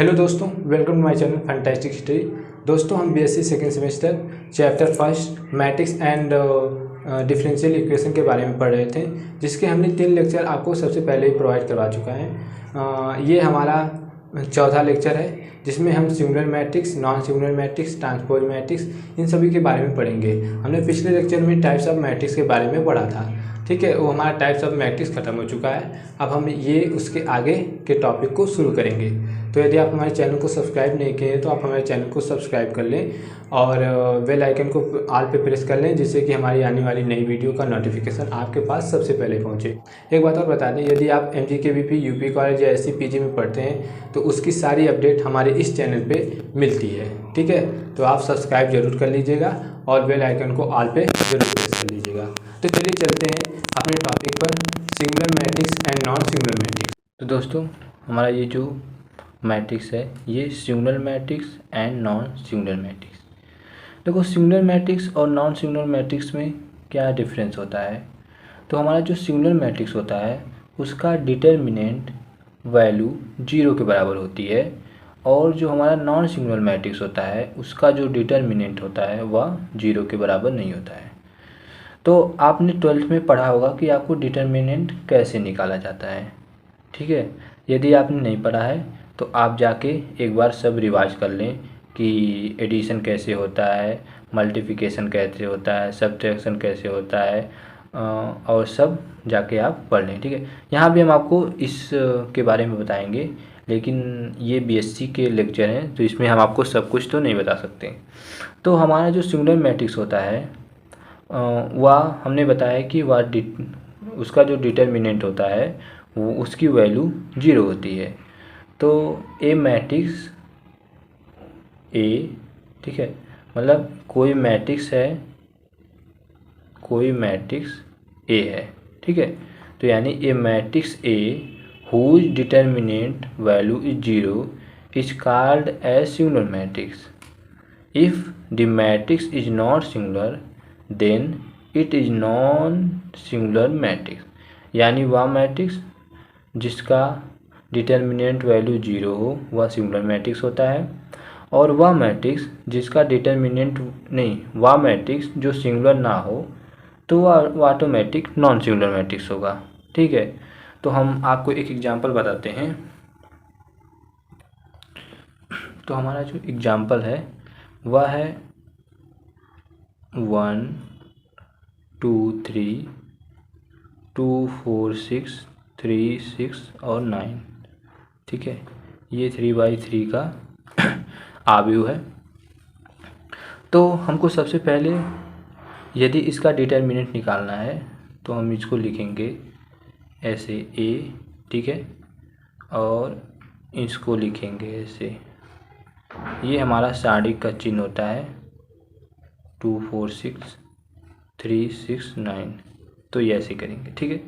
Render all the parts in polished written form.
Hello दोस्तों, welcome to my channel fantastic history. दोस्तों, हम BSc second semester chapter first matrix and differential equation के बारे में पढ़ रहे थे, जिसके हमने 3 लेक्चर आपको सबसे पहले ही प्रोवाइड करवा चुका है। ये हमारा चौथा लेक्चर है, जिसमें हम singular matrix, non singular matrix, transpose matrix, इन सभी के बारे में पढ़ेंगे। हमने पिछले लेक्चर में टाइप्स ऑफ मैट्रिक्स के बारे में पढ़ा था, ठीक है। वो हमारा टाइप्स ऑफ मैट्रिक्स खत्म हो चुका है। अब हम ये उसके आगे के टॉपिक को शुरू करेंगे। तो यदि आप हमारे चैनल को सब्सक्राइब नहीं किए हैं तो आप हमारे चैनल को सब्सक्राइब कर लें और बेल आइकन को ऑल पे प्रेस कर लें, जिससे कि हमारी आने वाली नई वीडियो का नोटिफिकेशन आपके पास सबसे पहले पहुंचे। एक बात और बता दें, यदि आप MGKVP यूपी कॉलेज या SC PG में पढ़ते हैं तो उसकी सारी अपडेट हमारे इस चैनल पर मिलती है, ठीक है। तो आप सब्सक्राइब जरूर कर लीजिएगा और बेल आइकन को ऑल पे जरूर प्रेस कर लीजिएगा। तो चलिए चलते हैं अपने टॉपिक पर, singular matrix and non singular matrix. तो दोस्तों, हमारा ये जो मैट्रिक्स है ये singular matrix and non singular matrix. देखो, सिंगुलर मैट्रिक्स और नॉन सिंगुलर मैट्रिक्स में क्या डिफरेंस होता है। तो हमारा जो सिंगुलर मैट्रिक्स होता है उसका डिटर्मिनेंट वैल्यू 0 के बराबर होती है, और जो हमारा नॉन सिंगुलर मैट्रिक्स होता है उसका जो डिटर्मिनेंट होता है वह 0 के बराबर नहीं होता है। तो आपने 12th में पढ़ा होगा कि आपको डिटर्मिनेंट कैसे निकाला जाता है, ठीक है। यदि आपने नहीं पढ़ा है तो आप जाके एक बार सब रिवाइज कर लें कि एडिशन कैसे होता है, मल्टीप्लिकेशन कैसे होता है, सब्ट्रैक्शन कैसे होता है, और सब जाके आप पढ़ लें, ठीक है। यहाँ भी हम आपको इस के बारे में बताएंगे, लेकिन ये BSc के लेक्चर हैं तो इसमें हम आपको सब कुछ तो नहीं बता सकते। तो हमारा जो सिंगुलर मैट्रिक्स होता है वह हमने बताया कि वह उसका जो डिटर्मिनेंट होता है वो उसकी वैल्यू 0 होती है। तो ए मैट्रिक्स ए, ठीक है, मतलब कोई मैट्रिक्स ए है, ठीक है। तो यानी a matrix A whose determinant value is 0 is called as singular matrix. If the matrix is not singular then it is non singular matrix. यानी वह मैट्रिक्स जिसका डिटर्मिनेंट वैल्यू 0 हो वह सिंगुलर मैट्रिक्स होता है, और वह मैट्रिक्स जिसका डिटर्मिनेंट वह मैट्रिक्स जो सिंगुलर ना हो तो वह ऑटोमेटिक नॉन सिंगुलर मैट्रिक्स होगा, ठीक है। तो हम आपको एक एग्जांपल बताते हैं। तो हमारा जो एग्जांपल है वह है 1 2 3 2 4 6 3 6 और 9, ठीक है। ये 3/3 का आव्यूह है। तो हमको सबसे पहले यदि इसका डिटर्मिनेंट निकालना है तो हम इसको लिखेंगे ऐसे ए, ठीक है, और इसको लिखेंगे ऐसे। ये हमारा सारणी का चिन्ह होता है 2 4 6 3 6 9। तो ये ऐसे करेंगे, ठीक है।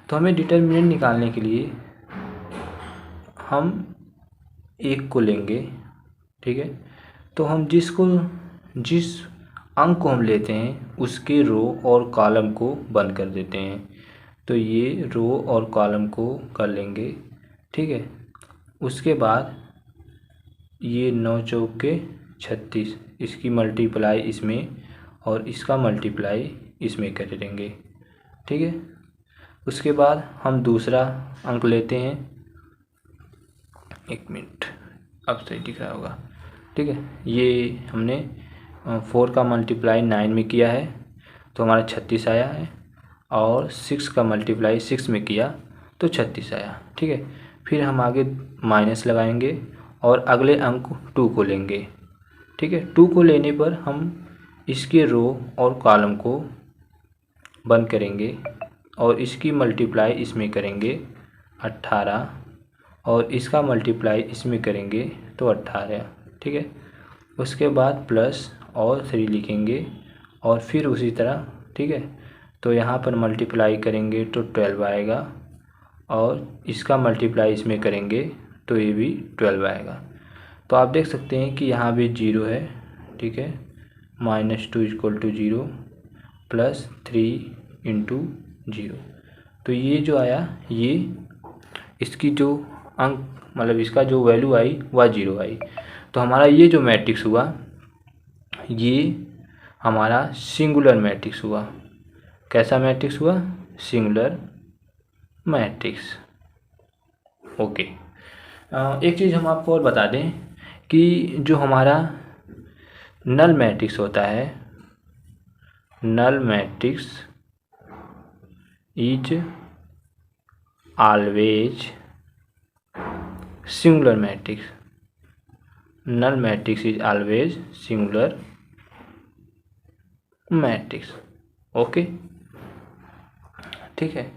तो हमें डिटर्मिनेंट निकालने के लिए हम 1 को लेंगे, ठीक है। तो हम जिस अंक को हम लेते हैं उसके रो और कॉलम को बंद कर देते हैं। तो ये रो और कॉलम को कर लेंगे, ठीक है। उसके बाद ये 9 चौके 36, इसकी मल्टीप्लाई इसमें और इसका मल्टीप्लाई इसमें कर देंगे, ठीक है। उसके बाद हम दूसरा अंक लेते हैं, 1 मिनट, अब सही दिख रहा होगा, ठीक है। ये हमने 4 का मल्टीप्लाई 9 में किया है तो हमारा 36 आया है, और 6 का मल्टीप्लाई 6 में किया तो 36 आया, ठीक है। फिर हम आगे माइनस लगाएंगे और अगले अंक 2 को लेंगे, ठीक है। 2 को लेने पर हम इसके रो और कॉलम को बंद करेंगे और इसकी मल्टीप्लाई इसमें करेंगे 18, और इसका मल्टीप्लाई इसमें करेंगे तो 18, ठीक है। उसके बाद प्लस और 3 लिखेंगे और फिर उसी तरह, ठीक है। तो यहाँ पर मल्टीप्लाई करेंगे तो 12 आएगा, और इसका मल्टीप्लाई इसमें करेंगे तो ये भी 12 आएगा। तो आप देख सकते हैं कि यहाँ भी 0 है, ठीक है। -2 = 0 + 3 × 0। तो ये जो आया, ये इसकी जो अंक मतलब इसका जो वैल्यू आई वह 0 आई। तो हमारा ये जो मैट्रिक्स हुआ ये हमारा सिंगुलर मैट्रिक्स हुआ। कैसा मैट्रिक्स हुआ? Singular matrix. ओके। एक चीज़ हम आपको और बता दें कि जो हमारा नल मैट्रिक्स होता है, null matrix is always singular matrix. Null matrix is always singular matrix. Okay, ठीक है।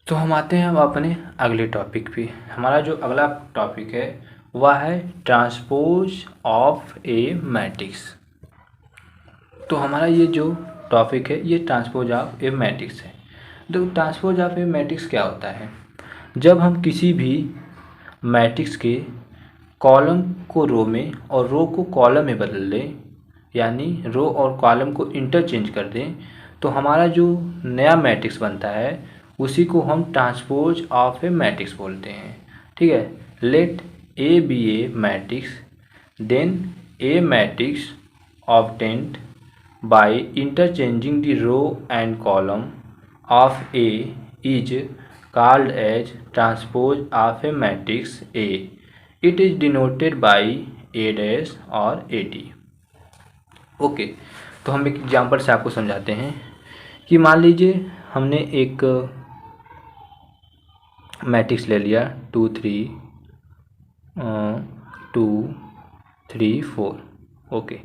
तो हम आते हैं अब अपने अगले टॉपिक पे। हमारा जो अगला टॉपिक है वह है ट्रांसपोज ऑफ ए मैट्रिक्स। तो हमारा ये जो टॉपिक है ये ट्रांसपोज ऑफ ए मैट्रिक्स है। तो ट्रांसपोज ऑफ ए मैट्रिक्स क्या होता है? जब हम किसी भी मैट्रिक्स के कॉलम को रो में और रो को कॉलम में बदल दें, यानी रो और कॉलम को इंटरचेंज कर दें, तो हमारा जो नया मैट्रिक्स बनता है उसी को हम ट्रांसपोज ऑफ ए मैट्रिक्स बोलते हैं। ठीक है। Let A B A matrix then A matrix obtained by interchanging the row and column of A is called as transpose of a matrix A. It is denoted by A dash और AD. Okay, तो हम एक example से आपको समझाते हैं कि मान लीजिए हमने एक मैट्रिक्स ले लिया 2 3 2 3 4। ओके,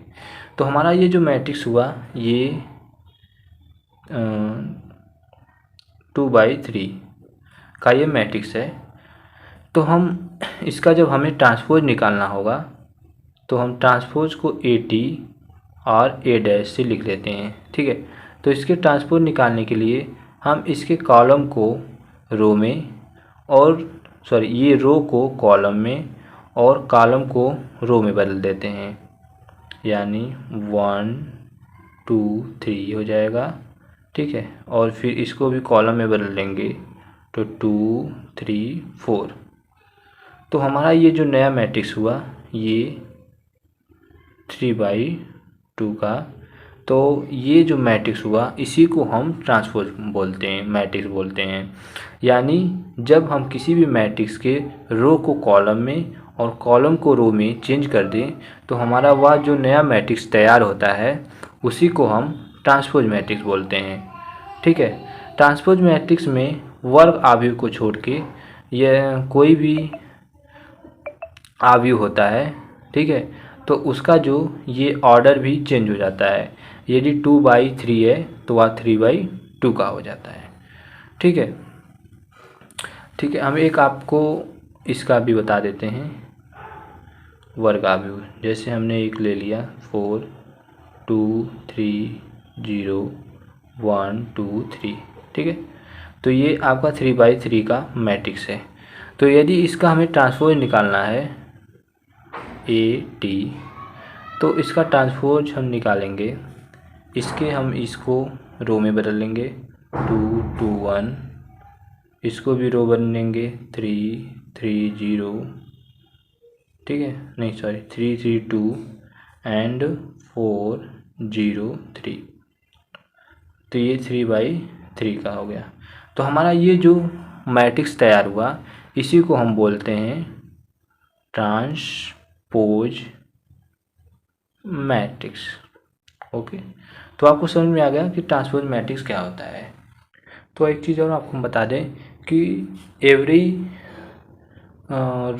तो हमारा ये जो मैट्रिक्स हुआ ये 2/3 का ये मैट्रिक्स है। तो हम इसका जब हमें ट्रांसपोज निकालना होगा तो हम ट्रांसपोज को AT और A डैश से लिख लेते हैं। ठीक है। तो इसके ट्रांसपोज निकालने के लिए हम इसके कॉलम को रो में और ये रो को कॉलम में और कॉलम को रो में बदल देते हैं, यानी 1 2 3 हो जाएगा। ठीक है। और फिर इसको भी कॉलम में बदल देंगे तो 2 3 4। तो हमारा ये जो नया मैट्रिक्स हुआ ये 3/2 का, तो ये जो मैट्रिक्स हुआ इसी को हम ट्रांसपोज बोलते हैं, मैट्रिक्स बोलते हैं। यानी जब हम किसी भी मैट्रिक्स के रो को कॉलम में और कॉलम को रो में चेंज कर दें तो हमारा वह जो नया मैट्रिक्स तैयार होता है उसी को हम ट्रांसपोज मैट्रिक्स बोलते हैं। ठीक है। ट्रांसपोज मैट्रिक्स में वर्ग आव्यूह को छोड़ के यह कोई भी आव्यूह होता है, ठीक है, तो उसका जो ये ऑर्डर भी चेंज हो जाता है। यदि 2/3 है तो वह 3/2 का हो जाता है। ठीक है। ठीक है, हम एक आपको इसका भी बता देते हैं वर्ग आव्यूह। जैसे हमने एक ले लिया 4 2 3 0 1 2 3। ठीक है। तो ये आपका 3/3 का मैट्रिक्स है। तो यदि इसका हमें ट्रांसपोज निकालना है AT, तो इसका ट्रांसपोज हम निकालेंगे, इसके हम इसको रो में बदल लेंगे 2 2 1, इसको भी रो बदलेंगे 3 3 0। ठीक है, नहीं सॉरी 3 3 2 एंड 4 0 3। तो ये 3/3 का हो गया। तो हमारा ये जो मैट्रिक्स तैयार हुआ इसी को हम बोलते हैं ट्रांसपोज मैट्रिक्स। ओके, तो आपको समझ में आ गया कि ट्रांसपोज मैट्रिक्स क्या होता है। तो एक चीज़ और आपको हम बता दें कि एवरी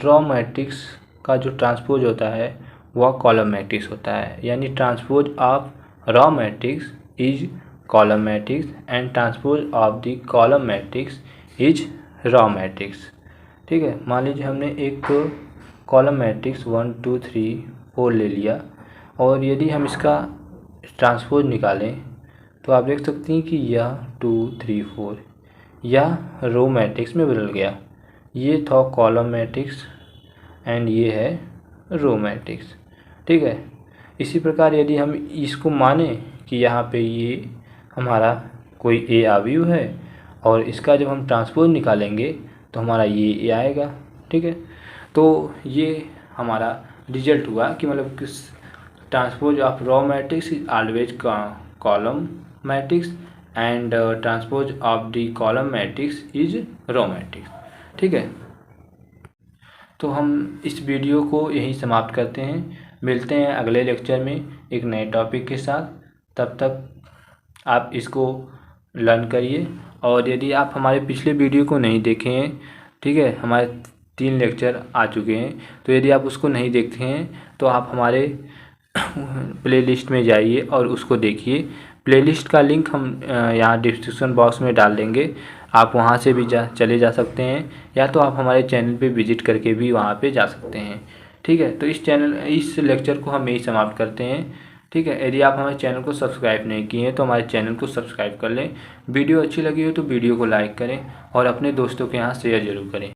रॉ मैट्रिक्स का जो ट्रांसपोज होता है वह कॉलम मैट्रिक्स होता है। यानी transpose of raw matrix is column matrix and transpose of the column matrix is raw matrix. ठीक है। मान लीजिए हमने एक कॉलम मैट्रिक्स 1 2 3 4 ले लिया और यदि हम इसका ट्रांसपोज निकालें तो आप देख सकते हैं कि यह 2 3 4 यह रो मैट्रिक्स में बदल गया। ये था कॉलम मैट्रिक्स एंड ये है रो मैट्रिक्स। ठीक है। इसी प्रकार यदि हम इसको माने कि यहाँ पे ये हमारा कोई A आव्यूह है और इसका जब हम ट्रांसपोज निकालेंगे तो हमारा ये आएगा। ठीक है, तो ये हमारा रिजल्ट हुआ कि मतलब किस transpose of raw matrix is always column matrix and transpose of the column matrix is raw matrix. ठीक है, तो हम इस वीडियो को यहीं समाप्त करते हैं। मिलते हैं अगले लेक्चर में एक नए टॉपिक के साथ। तब तक आप इसको लर्न करिए, और यदि आप हमारे पिछले वीडियो को नहीं देखे हैं, ठीक है, हमारे 3 लेक्चर आ चुके हैं, तो यदि आप उसको नहीं देखते हैं तो आप हमारे प्लेलिस्ट में जाइए और उसको देखिए। प्लेलिस्ट का लिंक हम यहाँ डिस्क्रिप्शन बॉक्स में डाल देंगे, आप वहाँ से भी चले जा सकते हैं, या तो आप हमारे चैनल पे विजिट करके भी वहाँ पे जा सकते हैं। ठीक है, तो इस लेक्चर को हम यही समाप्त करते हैं। ठीक है, यदि आप हमारे चैनल को सब्सक्राइब नहीं किए हैं तो हमारे चैनल को सब्सक्राइब कर लें। वीडियो अच्छी लगी हो तो वीडियो को लाइक करें और अपने दोस्तों के यहाँ शेयर ज़रूर करें।